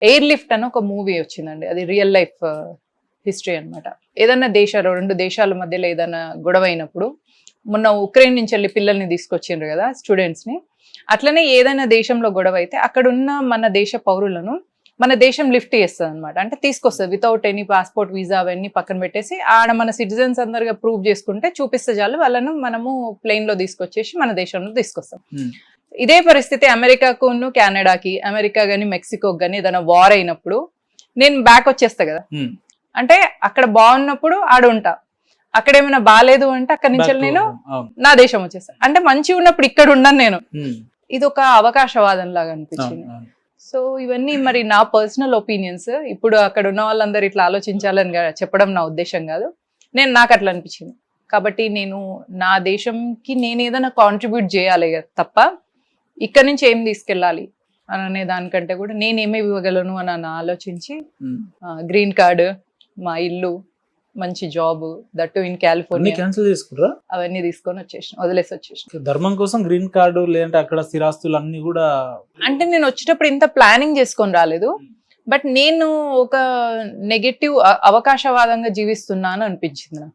Air lift అని ఒక movie వచ్చిందండి. అది రియల్ లైఫ్ హిస్టరీ అన్నమాట. ఏదన్నా రెండు దేశాల మధ్యలో ఏదైనా గొడవ అయినప్పుడు, మొన్న ఉక్రెయిన్ నుంచి వెళ్ళి పిల్లల్ని తీసుకొచ్చిండ్రు కదా స్టూడెంట్స్ ని. అట్లనే ఏదైనా దేశంలో గొడవ అయితే అక్కడున్న మన దేశ పౌరులను మన దేశం లిఫ్ట్ చేస్తుంది అనమాట. అంటే తీసుకొస్తుంది వితౌట్ ఎనీ పాస్పోర్ట్ వీసా అవన్నీ పక్కన పెట్టేసి, ఆడ మన సిటిజన్స్ అందరిగా ప్రూవ్ చేసుకుంటే చూపిస్తే చాలు, వాళ్ళను మనము ప్లేన్ లో తీసుకొచ్చేసి మన దేశంలో తీసుకొస్తాం. ఇదే పరిస్థితి అమెరికాకును కెనడాకి, అమెరికా గానీ మెక్సికో గానీ ఏదైనా వార్ అయినప్పుడు నేను బ్యాక్ వచ్చేస్తా కదా. అంటే అక్కడ బాగున్నప్పుడు ఆడ ఉంటా, అక్కడ ఏమైనా బాగాలేదు అంటే అక్కడి నుంచి నేను నా దేశం వచ్చేస్తా. అంటే మంచిగా ఉన్నప్పుడు ఇక్కడ ఉండను నేను. ఇది ఒక అవకాశవాదం లాగా అనిపించింది. సో ఇవన్నీ మరి నా పర్సనల్ ఒపీనియన్స్. ఇప్పుడు అక్కడ ఉన్న వాళ్ళందరూ ఇట్లా ఆలోచించాలని చెప్పడం నా ఉద్దేశం కాదు. నాకు అట్లా అనిపించింది కాబట్టి నేను నా దేశంకి నేను ఏదైనా కాంట్రిబ్యూట్ చేయాలి తప్ప ఇక్కడ నుంచి ఏం తీసుకెళ్ళాలి అనే దానికంటే కూడా నేను ఏమేమి ఇవ్వగలను అని ఆలోచించి గ్రీన్ కార్డు, మా ఇల్లు, మంచి job, that in California cancel చేసుకురా అవన్నీ తీసుకొని వదిలేసి వచ్చేసిన. ధర్మం కోసం గ్రీన్ కార్డు లేదంటే అక్కడ స్థిరాస్తులు అన్ని కూడా. అంటే నేను వచ్చేటప్పుడు ఇంత ప్లానింగ్ చేసుకొని రాలేదు, బట్ నేను ఒక నెగటివ్ అవకాశవాదంగా జీవిస్తున్నాను అనిపించింది నాకు.